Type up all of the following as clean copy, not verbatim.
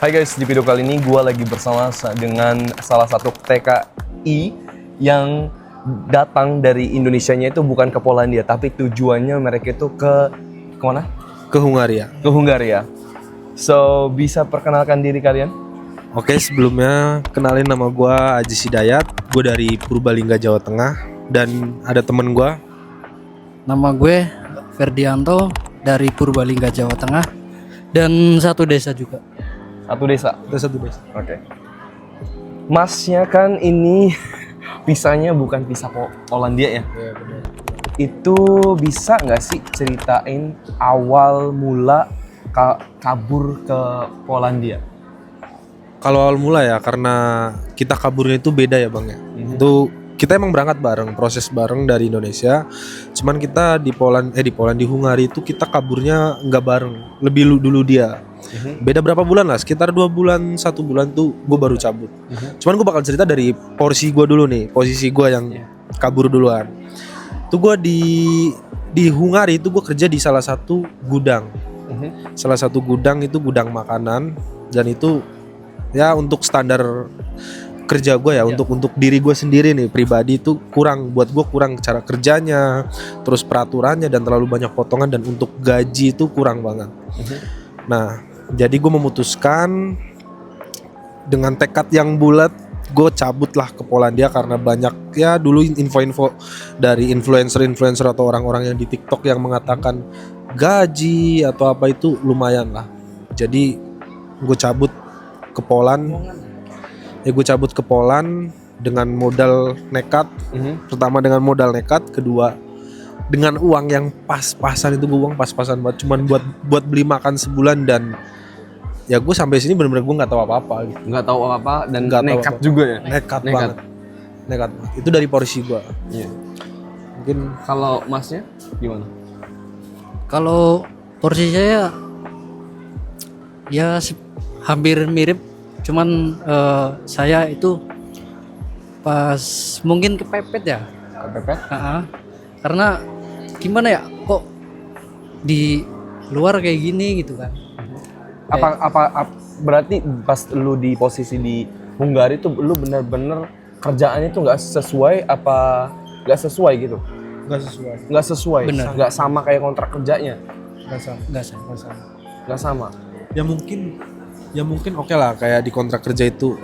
Hai guys, di video kali ini gue lagi bersama dengan salah satu TKI yang datang dari Indonesianya itu bukan ke Polandia, tapi tujuannya mereka itu ke kemana? Ke Hungaria. Ke Hungaria. So, bisa perkenalkan diri kalian? Oke, sebelumnya kenalin nama gue Aziz Hidayat. Gue dari Purbalingga, Jawa Tengah. Dan ada temen gue. Nama gue Ferdianto dari Purbalingga, Jawa Tengah. Dan satu desa juga. Satu desa? Satu desa. Oke. Masnya kan ini visanya bukan visa Polandia ya? Iya, benar. Itu bisa nggak sih ceritain awal mula kabur ke Polandia? Kalau awal mula ya, karena kita kaburnya itu beda ya bang ya. Itu kita emang berangkat bareng, proses bareng dari Indonesia. Cuman kita di Hungaria itu kita kaburnya nggak bareng, lebih dulu dia. Beda berapa bulan lah, sekitar 2 bulan, 1 bulan tuh gue baru cabut. Cuman gue bakal cerita dari porsi gue dulu nih, posisi gue yang kabur duluan. Tuh gue di Hungaria itu gue kerja di salah satu gudang. Salah satu gudang itu gudang makanan, dan itu ya untuk standar kerja gue ya, untuk diri gue sendiri nih pribadi itu kurang, buat gue kurang cara kerjanya, terus peraturannya dan terlalu banyak potongan, dan untuk gaji itu kurang banget. Nah, jadi gue memutuskan dengan tekad yang bulat, gue cabutlah ke Polandia karena banyak ya dulu info-info dari influencer atau orang-orang yang di TikTok yang mengatakan gaji atau apa itu lumayan lah. Jadi gue cabut ke Poland. Gue cabut ke Poland dengan modal nekat. Pertama dengan modal nekat, kedua dengan uang yang pas-pasan. Itu gue uang pas-pasan banget, cuman buat beli makan sebulan. Dan ya gue sampai sini benar-benar gue nggak tahu apa-apa gitu. Nggak tahu apa-apa dan Nggak tahu nekat apa-apa. juga ya? Nekat banget. Nekat. Itu dari porsi gue. Iya. Mungkin Kalau masnya gimana? Kalau porsi saya ya hampir mirip, cuman saya itu pas mungkin kepepet ya. Kepepet? Karena gimana ya, kok di luar kayak gini gitu kan. Apa berarti pas lu di posisi di Hungaria itu lu bener-bener kerjaannya tuh nggak sesuai apa nggak sesuai gitu? Nggak sesuai. Bener. Nggak sama kayak kontrak kerjanya. Nggak sama. ya mungkin oke lah, kayak di kontrak kerja itu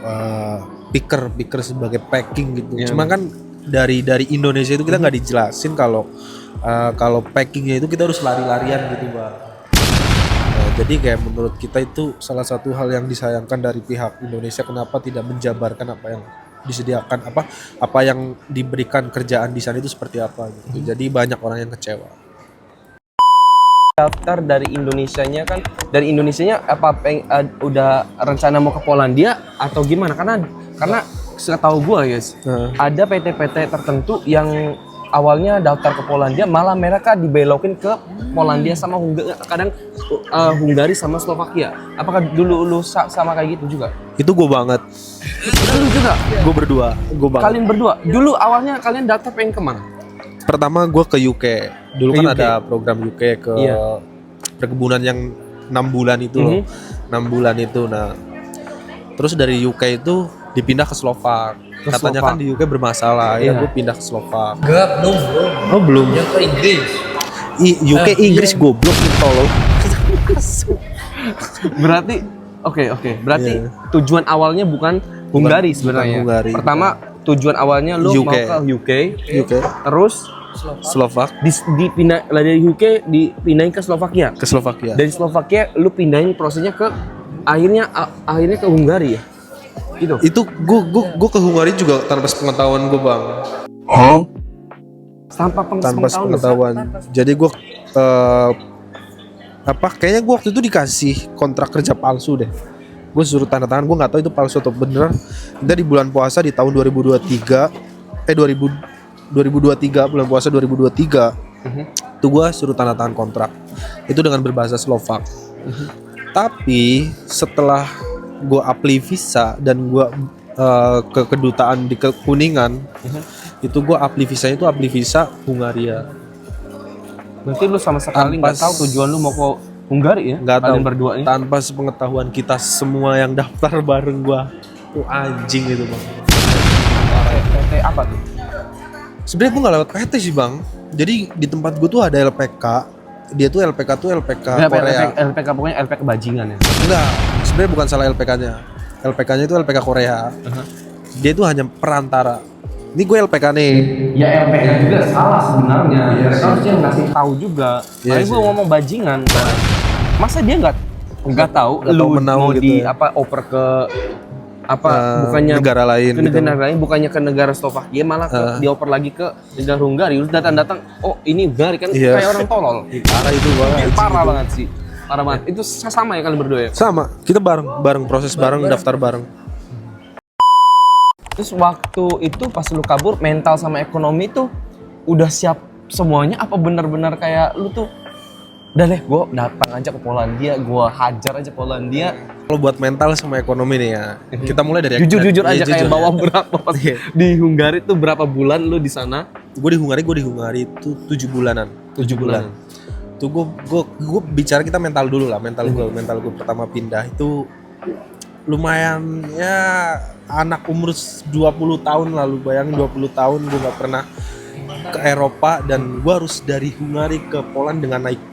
picker sebagai packing gitu. Cuma kan dari Indonesia itu kita nggak dijelasin kalau packingnya itu kita harus lari-larian gitu bang. Jadi kayak menurut kita itu salah satu hal yang disayangkan dari pihak Indonesia, kenapa tidak menjabarkan apa yang disediakan, apa yang diberikan kerjaan di sana itu seperti apa gitu. Jadi banyak orang yang kecewa. Daftar dari Indonesianya kan, dari Indonesianya udah rencana mau ke Polandia atau gimana? Karena setahu gua guys, ada PT-PT tertentu yang awalnya daftar ke Polandia, malah mereka dibelokin ke Polandia sama kadang Hungaria sama Slovakia. Apakah dulu lu sama kayak gitu juga? Itu gue banget. Lu juga? Gue berdua. Gue banget. Kalian berdua? Dulu awalnya kalian daftar pengen kemana? Pertama gue ke UK. Dulu Ke kan UK. ada program UK ke perkebunan yang 6 bulan itu loh. 6 bulan itu. Nah, terus dari UK itu dipindah ke Slovak. Katanya kan di UK bermasalah, ya gue pindah ke Slovak. Enggak, belum. Oh belum. Yang ke Inggris. UK Inggris goblok gitu loh. Berarti oke. Berarti tujuan awalnya bukan Hungaria sebenarnya. Hungaria. Pertama tujuan awalnya lu UK. mau ke UK. Terus Slovak dipindah dari UK dipindahin ke Slovakia. ke Slovakia. Dari Slovakia lu pindahin prosesnya ke akhirnya ke Hungaria. Itu gue ke Hungaria juga tanpa sepengetahuan gue bang. Tanpa sepengetahuan. Jadi gue kayaknya gue waktu itu dikasih kontrak kerja palsu deh. Gue suruh tanda tangan, gue nggak tahu itu palsu atau bener. Kita di bulan puasa di tahun 2023 bulan puasa 2023 tuh gue suruh tanda tangan kontrak itu dengan berbahasa Slovak. Tapi setelah gue apply visa dan gue ke kedutaan di Kuningan, itu gue apply visanya itu apply visa Hungaria. Berarti lu sama sekali nggak tahu tujuan lu mau Hungaria ya? Nggak tahu. Kalian berdua ini? Tanpa sepengetahuan kita semua yang daftar bareng gua. Tuh anjing itu bang. PT apa tuh? Sebenarnya gua nggak lewat PT sih bang. Jadi di tempat gua tuh ada LPK. Dia tuh LPK Korea. LPK pokoknya LPK bajingan ya? Enggak, sebenarnya bukan salah LPK-nya. LPK-nya itu LPK Korea. Dia itu hanya perantara. Ini gue LPK nih. Ya LPK juga salah sebenarnya. Mereka harusnya ngasih tahu juga. Iya Tapi sih. gue ngomong bajingan. Masa dia nggak tahu Nggak tahu lu menau mau gitu di ya. apa oper ke apa bukannya negara lain ke gitu. negara lain, bukannya ke negara Slovakia, malah ke dioper lagi ke negara Hungari. Lu datang oh ini Hungari kan Iya. kayak orang tolol. Parah itu banget. Parah banget sih. Parah banget. Itu sama ya kalian berdua ya? Sama, kita bareng proses bareng, daftar bareng. Terus waktu itu pas lu kabur, mental sama ekonomi tuh udah siap semuanya apa benar-benar kayak lu tuh udah deh gue datang aja ke Polandia, gue hajar aja Polandia. Kalau buat mental sama ekonomi nih ya, kita mulai dari Jujur aja Iya, kayak jujur bawa ya. berapa pas di Hungari tuh berapa bulan lu di sana? Gue di Hungari itu 7 bulanan. 7 bulan. Tuh gue bicara kita mental dulu lah, mental gue pertama pindah itu lumayan ya, anak umur 20 tahun lalu, bayangin 20 tahun gue nggak pernah ke Eropa dan gue harus dari Hungari ke Poland dengan naik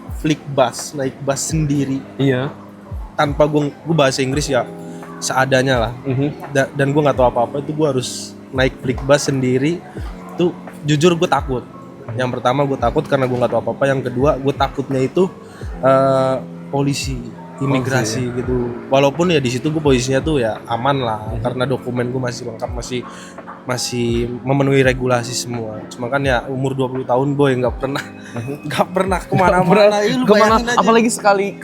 naik bus sendiri Iya. tanpa gue bahasa Inggris ya seadanya lah. Dan gue nggak tahu apa-apa, itu gue harus naik bus sendiri. Tuh jujur gue takut. Yang pertama gue takut karena gue nggak tahu apa-apa. Yang kedua gue takutnya itu polisi, imigrasi gitu. Walaupun ya di situ gue posisinya tuh ya aman lah karena dokumen gue masih lengkap, masih memenuhi regulasi semua. Cuma kan ya umur 20 tahun boy nggak pernah kemana-mana. Lu bayangin aja. Apalagi sekali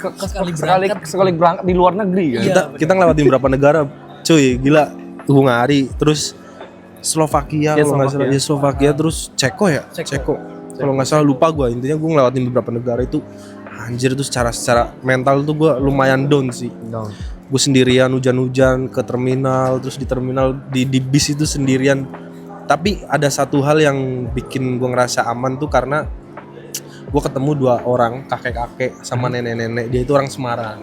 berangkat di luar negeri kan. Kita ngelewatin berapa negara, cuy, gila. Hungari, terus Slovakia, Ya, kalau nggak salah, Slovakia, terus Ceko. Kalau nggak salah lupa gue. Intinya gue ngelewatin beberapa negara itu, anjir tuh secara mental tuh gue lumayan down sih. Gue sendirian hujan-hujan ke terminal, terus di terminal di bis itu sendirian. Tapi ada satu hal yang bikin gue ngerasa aman tuh karena gue ketemu 2 orang, kakek-kakek sama nenek-nenek. Dia itu orang Semarang.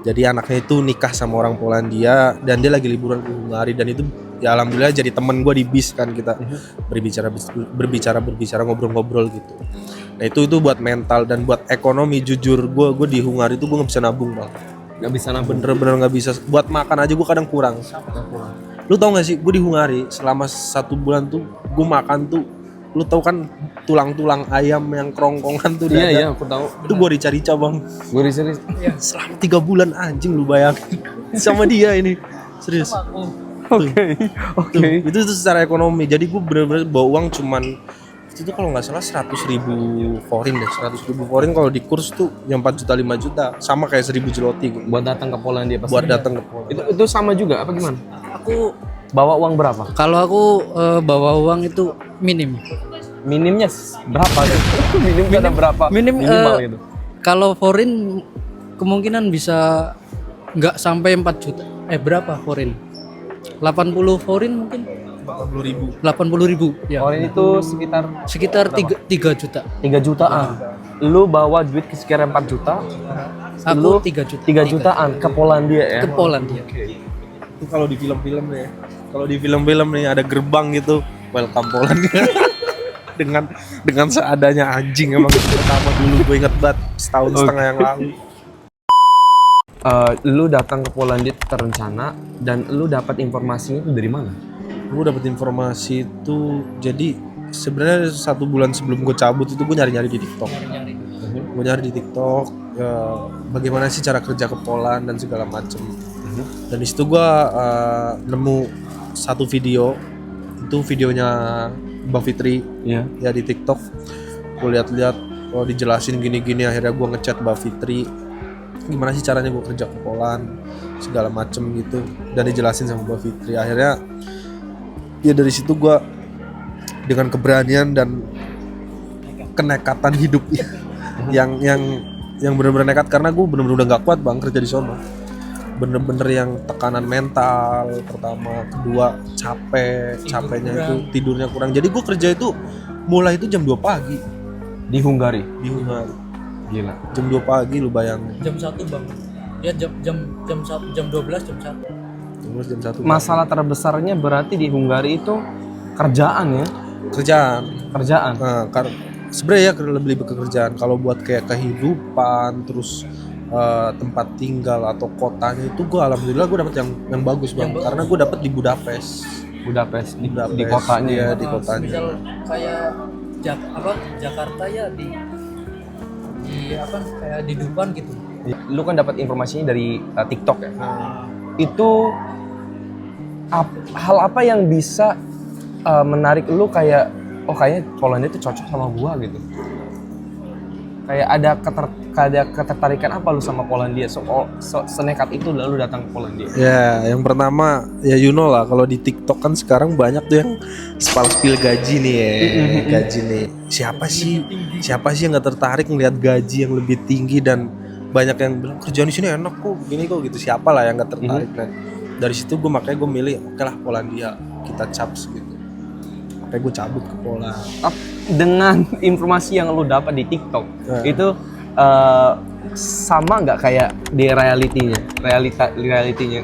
Jadi anaknya itu nikah sama orang Polandia dan dia lagi liburan ke Hungari, dan itu ya alhamdulillah jadi temen gue di bis kan, kita berbicara ngobrol-ngobrol gitu. Nah itu buat mental dan buat ekonomi. Jujur gue di Hungari itu gue nggak bisa nabung bang. Nggak bisa nabung. Bener-bener nggak bisa. Buat makan aja gue kadang kurang. Lu tau gak sih, gue di Hungari selama 1 bulan tuh gue makan tuh, lu tau kan tulang-tulang ayam yang kerongkongan tuh. Iya aku tahu. Itu gue rica-rica bang. Gue serius. Selama 3 bulan anjing, lu bayangin. Sama dia ini serius. Oke. Itu secara ekonomi. Jadi gue bener-bener bawa uang cuman itu tuh kalau nggak salah 100.000 forin deh. 100.000 forin kalau di kurs tuh yang 4 juta 5 juta, sama kayak 1.000 zloty gitu. Buat datang ke Polandia pas. Buat datang ke Poland. Itu sama juga apa gimana? Aku Bawa uang berapa? kalau aku bawa uang itu minim. Minimnya berapa? Minim ada berapa? Minim Minimal gitu. Kalau foreign kemungkinan bisa nggak sampai 4 juta. Berapa foreign? 80 foreign mungkin. 80.000 ya. Foreign itu Sekitar 3 juta. 3 jutaan. Lu bawa duit sekitar 4 juta. Aku 3 juta. 3 jutaan ke Polandia ya. Ke Polandia. Itu kalau di film-film nih. Kalau di film-film nih ada gerbang gitu, welcome Polandia. dengan seadanya anjing emang. Pertama dulu gue inget banget setahun setengah yang lalu. Lu datang ke Polandia terencana dan lu dapat informasinya itu dari mana? Gue dapet informasi itu, jadi sebenarnya 1 bulan sebelum gue cabut itu gue nyari-nyari di TikTok. Gue nyari di TikTok ya, bagaimana sih cara kerja ke Poland dan segala macem. Dan di situ gue nemu satu video, itu videonya Mbak Fitri ya di TikTok. Gue lihat-lihat, dijelasin gini-gini, akhirnya gue ngechat Mbak Fitri gimana sih caranya gue kerja ke Poland segala macem gitu, dan dijelasin sama Mbak Fitri. Akhirnya ya dari situ gue dengan keberanian dan kenekatan hidup yang benar-benar nekat, karena gue benar-benar udah gak kuat bang kerja di sono. Bener-bener yang tekanan mental pertama, kedua capeknya itu, tidurnya kurang. Jadi gue kerja itu mulai itu jam 2 pagi Di Hungari. Gila. Jam 2 pagi lu bayangin. Jam 1 bang. Ya jam 12 jam 1. Terus jam 1. Masalah terbesarnya berarti di Hungari itu kerjaan ya? Kerjaan. Kerjaan. Nah, sebenarnya ya lebih ke kerjaan. Kalau buat kayak kehidupan, terus tempat tinggal atau kotanya itu gue alhamdulillah gue dapet yang bagus bang. Karena gue dapet di Budapest. Di kotanya ya. Di kotanya. Misal kayak Jakarta ya di kayak di Dufan gitu. Lu kan dapat informasinya dari TikTok ya. Nah, Itu hal apa yang bisa menarik lu kayak kayaknya Polandia itu cocok sama gua gitu. Kayak ada ketertarikan apa lu sama Polandia? Senekat itu lalu datang ke Polandia. ya, yang pertama ya lah kalau di TikTok kan sekarang banyak tuh yang spill gaji nih ya. Gaji nih. Siapa sih yang nggak tertarik ngelihat gaji yang lebih tinggi dan banyak yang bilang kerjaan di sini enak kok, gini kok gitu. Siapa lah yang nggak tertarik kan? Dari situ makanya gue milih oke lah Polandia, kita caps gitu. Makanya gue cabut ke Poland. Dengan informasi yang lu dapat di TikTok itu sama nggak kayak di realitinya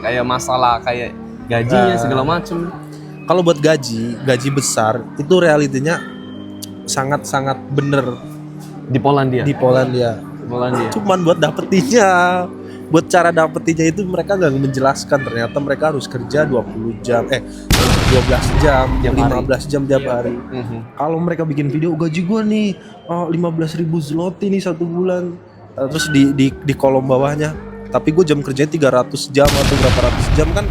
kayak masalah kayak gajinya segala macem. Kalau buat gaji besar itu realitinya sangat bener Di Polandia. Cuman buat buat cara dapetinnya itu mereka nggak menjelaskan. Ternyata mereka harus kerja 20 jam 12 jam, 15 jam tiap hari. Kalau mereka bikin video gaji gua nih 15.000 zloty nih 1 bulan. Terus di kolom bawahnya, tapi gue jam kerjanya 300 jam atau berapa ratus jam kan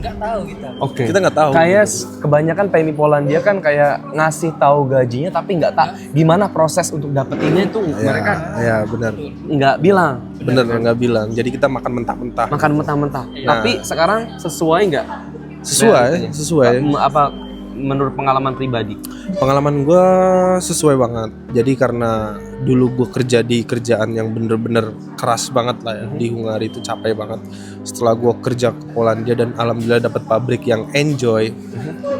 Nggak tahu kita. Oke. kita nggak tahu. Kayak kebanyakan PMI Polandia kan kayak ngasih tahu gajinya tapi nggak tahu gimana proses untuk dapetinnya itu mereka Ya benar. nggak bilang. Bener nggak bilang. Jadi kita makan mentah-mentah. Makan mentah-mentah. Tapi sekarang sesuai nggak? Sesuai. Apa menurut pengalaman pribadi? Pengalaman gue sesuai banget. Jadi karena dulu gue kerja di kerjaan yang bener-bener keras banget lah ya. Di Hungari itu capek banget. Setelah gue kerja ke Polandia dan alhamdulillah dapat pabrik yang enjoy.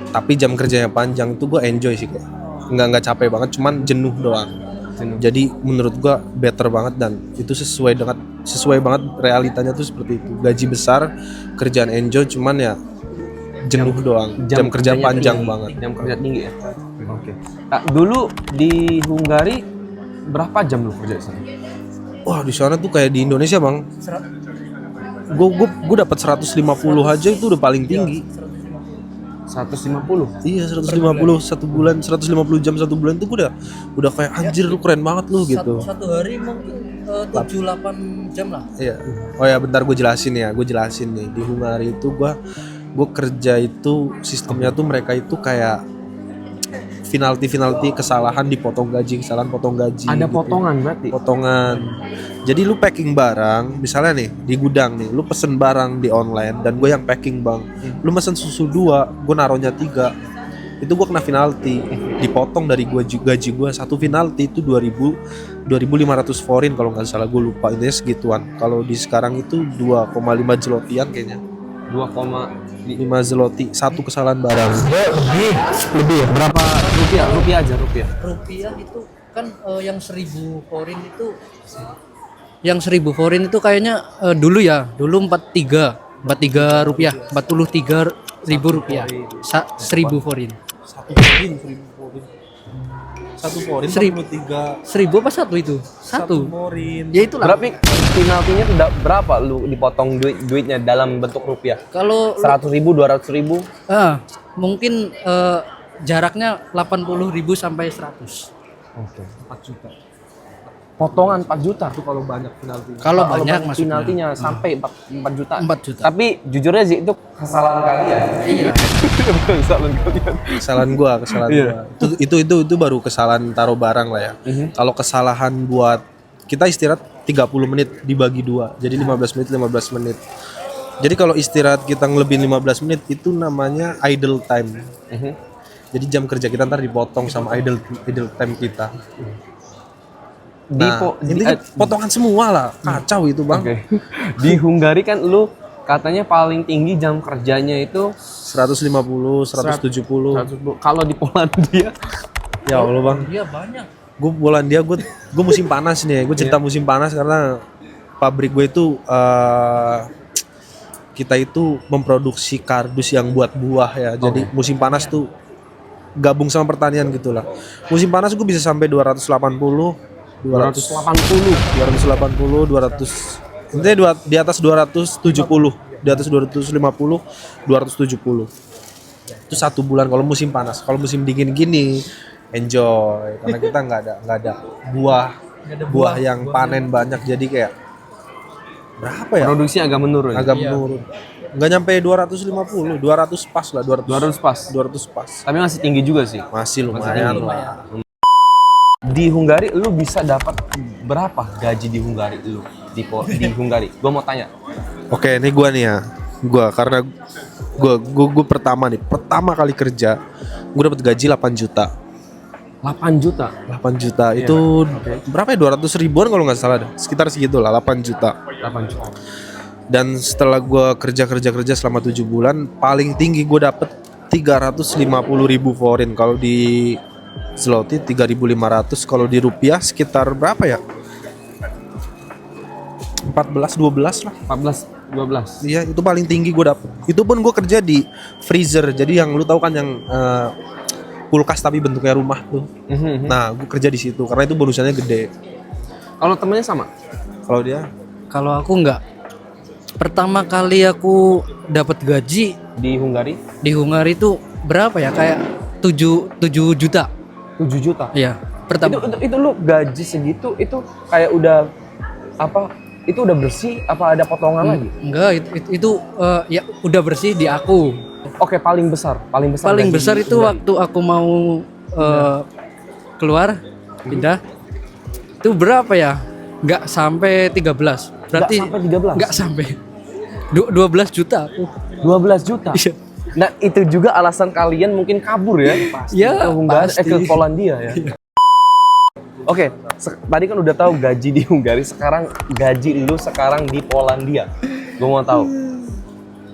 Tapi jam kerjanya panjang itu gue enjoy sih kok. Nggak capek banget, cuman jenuh doang. Jadi menurut gue better banget dan itu sesuai banget realitanya tuh seperti itu. Gaji besar, kerjaan enjoy, cuman ya jenuh doang. Jam kerja panjang tinggi. banget. Jam kerja tinggi ya. Oke. Nah, dulu di Hungari berapa jam lu kerja di sana? Wah di sana tuh kayak di Indonesia bang. Gue dapat 150 aja itu udah paling tinggi. 150. Iya 150 satu bulan, 150 jam 1 bulan tuh gue udah kayak anjir lu keren banget lu gitu. Satu hari mungkin 7-8 jam lah. Iya. Oh ya bentar gue jelasin nih. Di Hungari itu gue kerja itu sistemnya tuh mereka itu kayak penalti kesalahan potong gaji. Ada gitu. potongan berarti. Potongan. Jadi lu packing barang, misalnya nih di gudang nih, lu pesen barang di online dan gue yang packing bang. Lu pesen susu 2, gue naruhnya 3. Itu gue kena penalti, dipotong dari gaji gue. Satu penalti itu 2.500 forin kalau nggak salah, gue lupa intinya segituan. Kalau di sekarang itu 2,5 zlotian kayaknya. 2,5 zloty satu kesalahan barang. lebih ya? Berapa rupiah? Rupiah itu kan yang 1.000 forin itu kayaknya dulu 43 rupiah, 43.000 rupiah. 1.000 forin. Satu forin 1.000 apa satu itu? Satu forin. Ya itulah. Berarti penaltinya tuh berapa lu dipotong duitnya dalam bentuk rupiah? Kalau 100.000, 200.000? mungkin jaraknya 80.000 sampai 100. Oke. 4 juta. Potongan 4 juta tuh kalau banyak penaltinya. Kalau banyak maksudnya. penaltinya sampai 4 juta. 4 juta. Tapi jujur aja itu kesalahan kalian. Iya. Kesalahan gua. Itu baru kesalahan taruh barang lah ya. Kalau kesalahan buat kita istirahat 30 menit dibagi 2. Jadi 15 menit. Jadi kalau istirahat kita ngelebihin 15 menit itu namanya idle time. Jadi jam kerja kita ntar dipotong sama idle time kita. Intinya potongan semua lah, kacau itu bang. Okay. Di Hungari kan lu katanya paling tinggi jam kerjanya itu 150, 170. Kalau di Polandia Ya Allah bang. Iya banyak. Gue Polandia, gue musim panas nih. Gue cerita musim panas karena pabrik gue itu kita itu memproduksi kardus yang buat buah ya. Jadi musim panas tuh gabung sama pertanian gitulah. Musim panas gue bisa sampai 280, 200, intinya di atas 270, di atas 250, 270. Itu 1 bulan kalau musim panas. Kalau musim dingin gini enjoy karena kita nggak ada buah yang panen banyak, jadi kayak berapa ya? Produksi agak menurun. Agak menurun. Nggak nyampe 250, 200 pas lah, 200 pas. 200 pas. Tapi masih tinggi juga sih. Masih lumayan lah. Di Hungari lu bisa dapat berapa gaji di Hungari lu di Hungari? Gua mau tanya. Oke, ini gua nih ya. Karena gua pertama kali kerja, gua dapat gaji 8 juta. 8 juta. 8 juta itu berapa ya? 200 ribuan kalau nggak salah dah. Sekitar segitu lah, 8 juta. 8 juta. Dan setelah gue kerja selama 7 bulan, paling tinggi gue dapet 350.000 forin. Kalau di zloty 3.500, kalau di rupiah sekitar berapa ya? 14-12 lah. 14-12. Iya, itu paling tinggi gue dapet. Itu pun gue kerja di freezer. Jadi yang lu tahu kan yang kulkas tapi bentuknya rumah tuh. Nah, gue kerja di situ karena itu bonusannya gede. Kalau temennya sama? Kalau dia? Kalau aku enggak. Pertama kali aku dapat gaji Di Hungari? di Hungari itu berapa ya? Kayak 7 juta. 7 juta. Iya, pertama. Itu lu gaji segitu itu kayak udah apa? Itu udah bersih apa ada potongan lagi? Enggak, itu ya udah bersih di aku. Oke, paling besar Paling gaji besar di itu Hungari. waktu aku mau keluar pindah. Itu berapa ya? Enggak sampai 13. Berarti Nggak sampai 13? Enggak sampai. 12 juta aku. 12 juta? Iya. Nah, itu juga alasan kalian mungkin kabur ya? Ya, ke Hungari, pasti. ke Polandia ya? Oke, tadi kan udah tahu gaji di Hungari, sekarang gaji lu sekarang di Polandia. Gue mau tahu.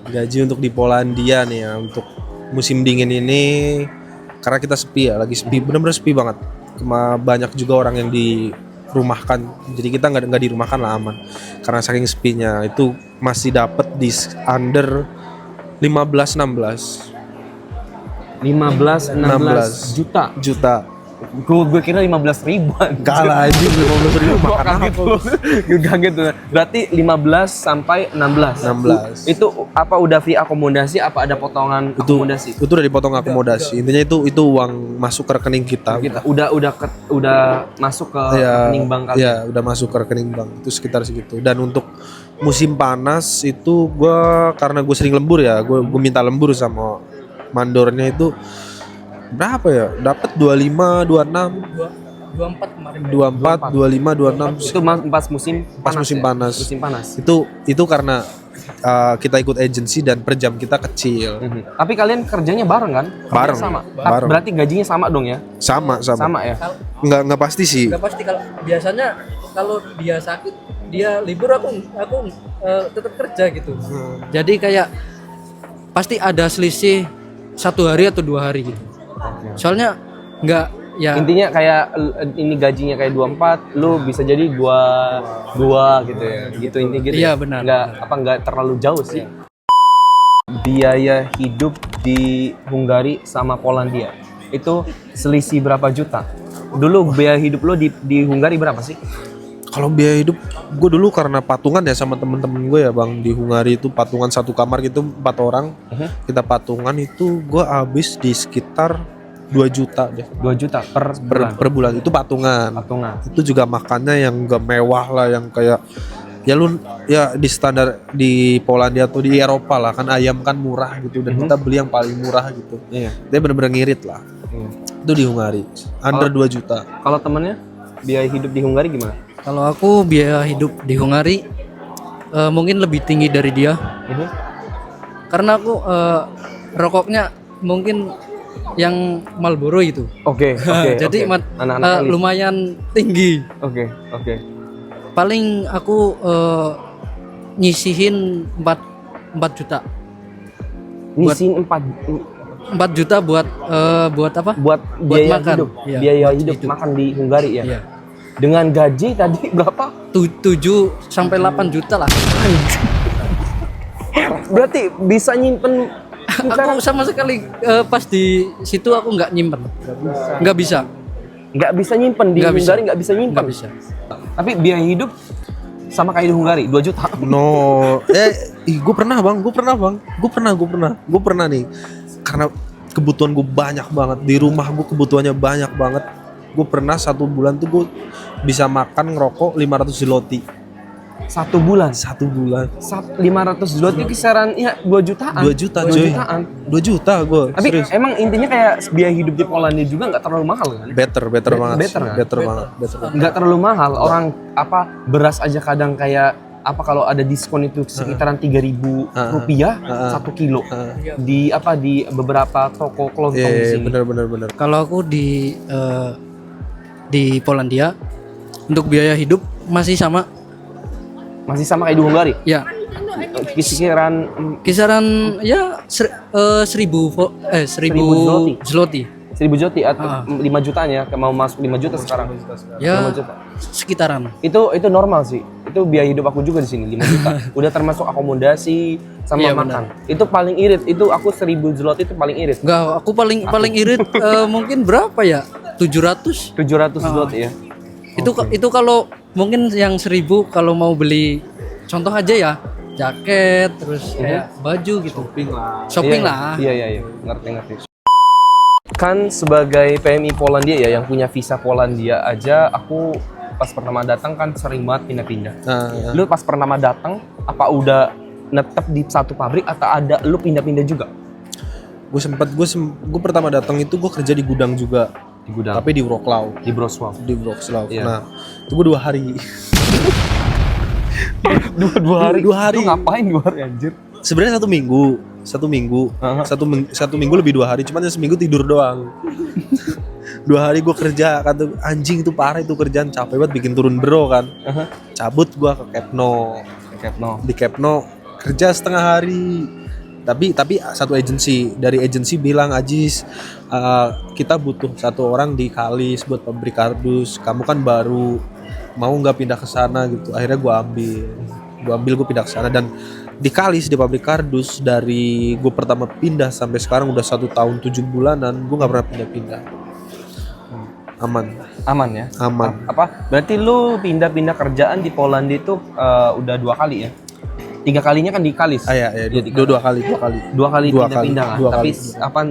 Gaji untuk di Polandia nih ya, untuk musim dingin ini, karena kita sepi ya, lagi sepi, bener-bener sepi banget. Banyak juga orang yang dirumahkan, jadi kita nggak dirumahkan lah, aman. Karena saking sepinya, itu masih dapat di under 15-16 juta. Gue kira 15 ribuan. Kalah aja 15 ribu Gue makan kaget apa? loh. Gue kaget tuh. Berarti 15 sampai 16. 16. Itu apa udah fee akomodasi apa ada potongan akomodasi? Itu udah dipotong akomodasi. Intinya itu uang masuk ke rekening kita. Kita udah masuk ke rekening bank kalian. Iya, udah masuk ke rekening bank. Itu sekitar segitu. Dan untuk musim panas itu karena gue sering lembur ya, gue minta lembur sama mandornya itu berapa ya? Dapat 25, 26, 24 kemarin. 24, 25, 26. Itu pas musim Pas panas musim ya? panas. Musim panas. Itu karena kita ikut agensi dan per jam kita kecil. Tapi kalian kerjanya bareng kan? Bareng. Sama. Bareng. Berarti gajinya sama dong ya? Sama. Sama ya? Nggak pasti sih. Enggak pasti, kalau biasanya kalau dia sakit, dia libur, aku tetap kerja gitu. Jadi kayak pasti ada selisih 1 hari atau 2 hari gitu. Soalnya nggak ya. Intinya kayak ini gajinya kayak 24, lu bisa jadi 22 gitu ya. Gitu intinya gitu. Iya, ya? benar. Nggak terlalu jauh sih. Biaya hidup di Hungari sama Polandia itu selisih berapa juta? Dulu biaya hidup lo di Hungari berapa sih? Kalau biaya hidup, gue dulu karena patungan ya sama temen-temen gue ya bang, di Hungari itu patungan satu kamar gitu 4 orang, kita patungan itu gue habis di sekitar 2 juta deh. 2 juta per bulan. Per bulan itu patungan. Itu juga makannya yang gak mewah lah, yang kayak ya di standar di Polandia atau di Eropa lah, kan ayam kan murah gitu, dan kita beli yang paling murah gitu. Iya. Dia bener-bener ngirit lah. Itu di Hungari under 2 juta. Kalau temennya biaya hidup di Hungari gimana? Kalau aku biaya hidup di Hungari mungkin lebih tinggi dari dia. Karena aku rokoknya mungkin yang Marlboro itu. Oke. Jadi Anak-anak elit. lumayan tinggi. Oke. Paling aku nyisihin 4 juta. Ngisiin 4 4 juta buat apa? Buat Buat biaya makan. hidup, Iya, biaya buat hidup hidup. makan di Hungari ya. Iya. Dengan gaji tadi berapa? 7 sampai 8 juta lah. Berarti bisa nyimpen Aku sama sekali pas di situ aku nggak nyimpen. Nggak bisa. nggak bisa nyimpen di Nggak bisa. Hungari, nggak bisa nyimpen. Nggak bisa. Tapi biaya hidup sama kayak di Hungari 2 juta. No, gue pernah nih, karena kebutuhan gue banyak banget di rumah, gue kebutuhannya banyak banget. Gue pernah 1 bulan tuh gue bisa makan ngerokok 500 zloty. 1 bulan. 1 bulan. 500 zloty kisaran ya 2 jutaan. 2 juta 2 coy. jutaan. 2 juta gue. Tapi emang intinya kayak biaya hidup di Polandia juga nggak terlalu mahal kan? Better banget. better kan? Better banget. Nggak terlalu mahal. Orang beras aja kadang kayak kalau ada diskon itu sekitaran 3.000 rupiah 1 kilo di beberapa toko kelontong di sini. Bener. Kalau aku di Polandia untuk biaya hidup masih sama kayak di Hungari. ya kisaran ya 1000 zloty 1.000 zloty atau 5 jutaan ya, mau masuk 5 juta sekarang. ya 5 juta. sekitaran. Itu normal sih. Itu biaya hidup aku juga di sini 5 juta. Udah termasuk akomodasi sama Iya, makan. Itu paling irit. Itu aku 1.000 zloty itu paling irit. Enggak, aku paling irit mungkin berapa ya? 700. 700 zloty ya. Itu kalau mungkin yang 1000 kalau mau beli contoh aja ya, jaket terus kayak baju gitu. Shopping lah. Iya. Ngerti. Kan sebagai PMI Polandia ya, yang punya visa Polandia aja, aku pas pertama datang kan sering banget pindah-pindah. Lu pas pertama datang apa udah netep di satu pabrik atau ada lu pindah-pindah juga? Gue pertama datang itu gue kerja di gudang juga, Di gudang. tapi di Wroclaw. Di Wrocław. Iya. Nah, itu gue 2 hari. Dua hari. 2 hari. Lu ngapain 2 hari anjir? Sebenarnya 1 minggu. 1 minggu. Satu minggu lebih 2 hari. Cuman yang seminggu tidur doang. 2 hari gue kerja. Kata anjing itu parah itu kerjaan, capek banget bikin turun bro kan. Cabut gue ke Kepno. Di Kepno kerja setengah hari. Tapi satu dari agensi bilang, Ajis, kita butuh 1 orang di Kalis buat pabrik kardus. Kamu kan baru, mau nggak pindah ke sana gitu. Akhirnya gue pindah ke sana, dan di Kalis di pabrik kardus dari gue pertama pindah sampai sekarang udah 1 tahun 7 bulanan gue nggak pernah pindah. Aman ya? Aman. Berarti lu pindah-pindah kerjaan di Polandia itu udah 2 kali ya? 3 kalinya kan di Kalis. Iya, dua kali. 2 kali pindah-pindah kan? Tapi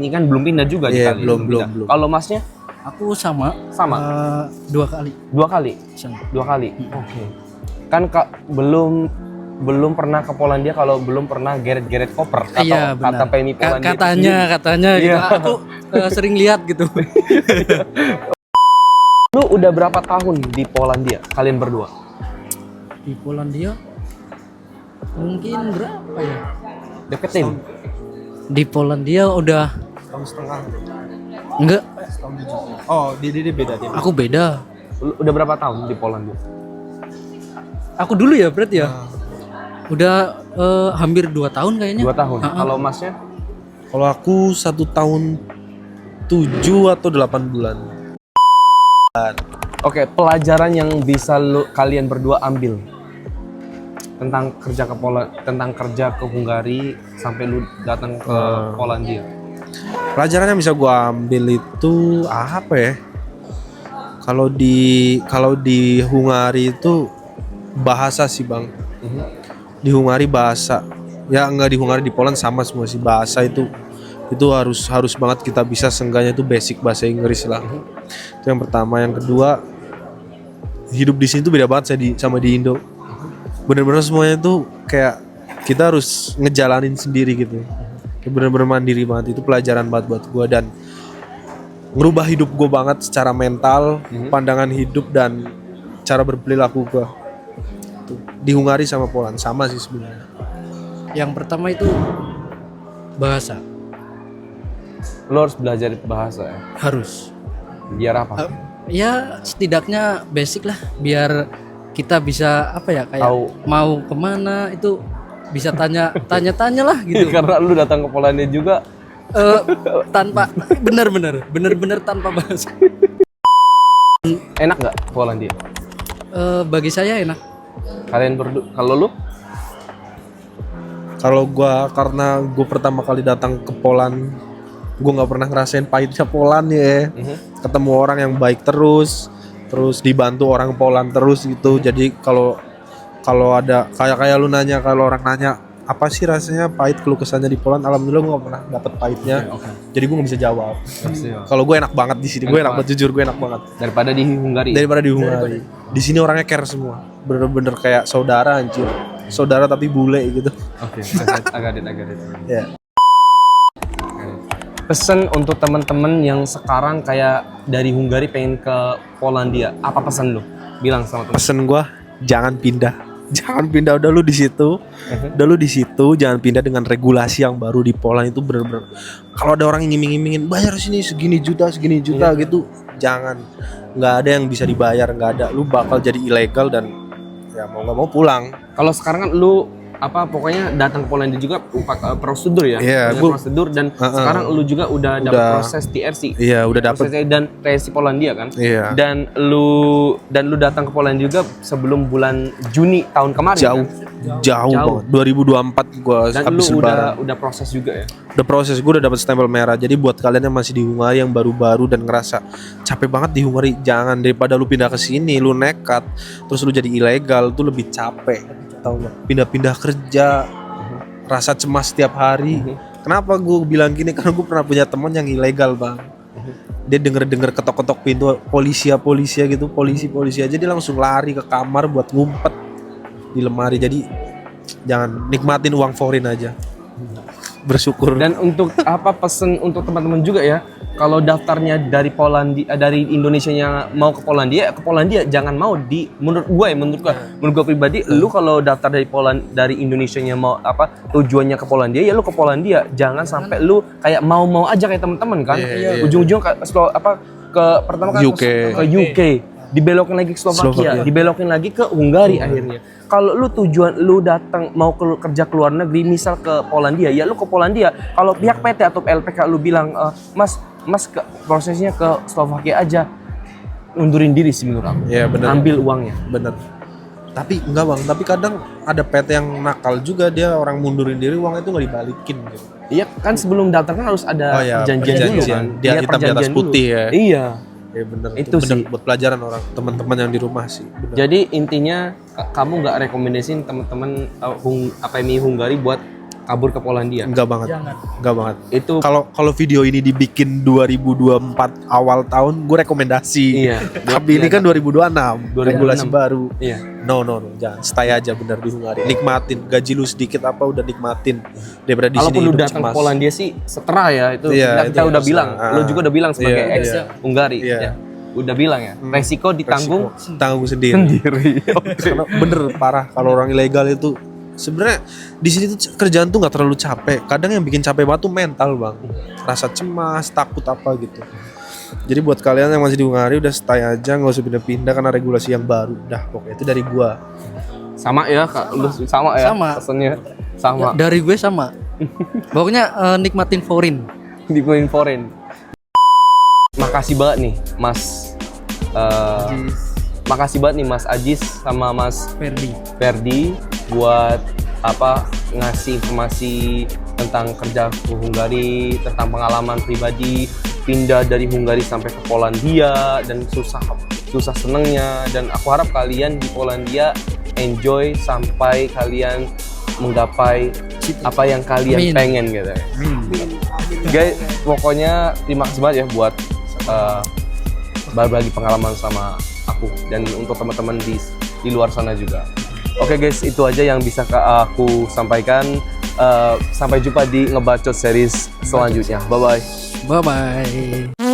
ini kan belum pindah juga di Kalis. Belum. Kalau masnya? Aku sama. 2 kali. 2 kali? Sama. 2 kali? Oke. Kan belum pernah ke Polandia kalau belum pernah geret-geret koper atau Iya, benar. kata PMI Polandia. Katanya gitu. Iya. Aku sering lihat gitu. Lu udah berapa tahun di Polandia kalian berdua? Di Polandia mungkin berapa ya? Deketin. Di Polandia udah Tahun setengah. enggak, Oh, dia beda dia. aku beda. Lu udah berapa tahun di Polandia? Aku dulu ya berarti ya. Udah hampir 2 tahun kayaknya. 2 tahun. Kalau masnya? Kalau aku 1 tahun 7 atau 8 bulan. Oke, pelajaran yang bisa kalian berdua ambil tentang kerja ke Hungari sampai lu datang ke Polandia. Pelajaran yang bisa gue ambil itu apa ya? Kalau di Hungari itu bahasa sih bang. Di Hungari bahasa. Ya enggak, di Hungari, di Poland sama semua sih, bahasa itu harus banget kita bisa, seenggaknya itu basic bahasa Inggris lah. Itu yang pertama. Yang kedua, hidup di sini tuh beda banget sama di Indo. Bener-bener semuanya tuh kayak kita harus ngejalanin sendiri gitu. Kayak bener-bener mandiri banget. Itu pelajaran banget buat gue, dan ngerubah hidup gue banget secara mental, pandangan hidup dan cara berperilaku gue. Di Hungari sama Poland sama sih sebenarnya. Yang pertama itu bahasa. Lo harus belajar bahasa ya? Harus. Biar apa? Ya setidaknya basic lah, biar kita bisa kayak Tahu. mau kemana itu bisa tanya lah gitu. Karena lu datang ke Polandia juga Tanpa bener-bener tanpa bahasa. Enak nggak Polandia? Bagi saya enak. Kalian berdua, kalau lu? Kalau gua karena gue pertama kali datang ke Poland, gue nggak pernah ngerasain pahitnya Poland ya. Ketemu orang yang baik terus dibantu orang Poland terus gitu. Jadi kalau ada kayak lu nanya, kalau orang nanya apa sih rasanya pahit keluh kesahnya di Poland, alhamdulillah gue nggak pernah dapet pahitnya. Jadi gue nggak bisa jawab. Kalau gue enak banget di sini, gue enak banget, jujur gue enak banget. Daripada di Hungari. Daripada di Hungari. Di sini orangnya care semua, bener-bener kayak saudara anjir. Saudara tapi bule gitu. Oke, agak Ya. Pesan untuk teman-teman yang sekarang kayak dari Hungari pengen ke Polandia, apa pesan lu? Bilang sama teman. Pesen gue jangan pindah. Jangan pindah, udah lu di situ. Udah lu di situ, jangan pindah dengan regulasi yang baru di Poland itu bener-bener. Kalau ada orang yang ngiming-ngimingin bayar sini segini juta gitu, jangan. Nggak ada yang bisa dibayar, nggak ada. Lu bakal jadi ilegal dan ya mau nggak mau pulang. Kalau sekarang kan lu pokoknya datang ke Polandia juga prosedur ya. Iya, Punya prosedur dan sekarang lu juga udah dapat proses TRC. Iya, udah dapat. Dan TRC Polandia kan. Iya. Dan lu datang ke Polandia juga sebelum bulan Juni tahun kemarin. Jauh banget. 2024 gua Dan habis lu lebaran. udah proses juga ya. Udah proses, gue udah dapat stempel merah. Jadi buat kalian yang masih di Hungari yang baru-baru dan ngerasa capek banget di Hungari, jangan. Daripada lu pindah ke sini, lu nekat, terus lu jadi ilegal, tuh lebih capek. Tahu nggak? Pindah-pindah kerja, rasa cemas setiap hari. Kenapa gue bilang gini? Karena gue pernah punya teman yang ilegal bang. Dia denger ketok-ketok pintu polisi gitu, polisi aja dia langsung lari ke kamar buat ngumpet di lemari. Jadi jangan, nikmatin uang foreign aja. Bersyukur. Dan untuk pesen untuk teman-teman juga ya, kalau daftarnya dari dari Indonesianya mau ke Polandia jangan mau menurut gue pribadi, lu kalau daftar dari Indonesianya mau tujuannya ke Polandia, ya lu ke Polandia, jangan sampai lu kayak mau aja kayak teman-teman kan. Ujung-ujung pertama kan UK. ke UK, dibelokin lagi ke Slovakia, dibelokin lagi ke Hungari akhirnya. Kalau lu lu datang mau kerja ke luar negeri, misal ke Polandia, ya lu ke Polandia. Kalau pihak PT atau LPK lu bilang, Mas prosesnya ke Slovakia aja, undurin diri sih menurut aku. Iya benar. Ambil uangnya. Bener. Tapi enggak bang, tapi kadang ada PT yang nakal juga, dia orang mundurin diri, uangnya itu nggak dibalikin gitu. Iya kan, sebelum daftar kan harus ada perjanjian dulu kan. Dia hitam di atas putih ya. Iya. Ya bener, Itu sih buat pelajaran orang teman-teman yang di rumah sih. Bener. Jadi intinya kamu nggak rekomendasiin teman-teman PMI Hungari buat kabur ke Polandia? Enggak banget. Enggak banget. Itu kalau video ini dibikin 2024 awal tahun, gue rekomendasi. Iya. Tapi ini kan 2026, regulasi baru. Iya. No, jangan. Stay aja bener di Hungari. Nikmatin gaji lu sedikit udah nikmatin. Daripada di sini Kalau lu hidup datang ke cemas. Polandia sih setera ya itu. Iya, kita itu udah harus bilang. lah. Lu juga udah bilang sebagai Iya, ex iya. Hungari. Iya. Ya. Udah bilang ya. Resiko ditanggung tanggung sendiri. Karena bener parah kalau orang ilegal itu. Sebenarnya di sini tuh kerjaan tuh nggak terlalu capek. Kadang yang bikin capek banget tuh mental bang. Rasa cemas, takut apa gitu. Jadi buat kalian yang masih di Hungari udah stay aja, nggak usah pindah-pindah karena regulasi yang baru. Dah pokoknya itu dari gua. Sama ya Kak, lu sama ya. Sama. Pesannya sama. Ya, dari gue sama. Pokoknya nikmatin foreign. Di foreign. Makasih banget nih Mas. Makasih banget nih Mas Ajis sama Mas Ferdi buat ngasih informasi tentang kerja ke Hungari, tentang pengalaman pribadi pindah dari Hungari sampai ke Polandia dan susah senengnya, dan aku harap kalian di Polandia enjoy sampai kalian menggapai apa yang kalian pengen gitu ya. Guys, pokoknya terima kasih banget ya buat berbagi pengalaman sama aku dan untuk teman-teman di luar sana juga. Oke guys, itu aja yang bisa aku sampaikan. Sampai jumpa di Ngebacot series selanjutnya. Bye bye.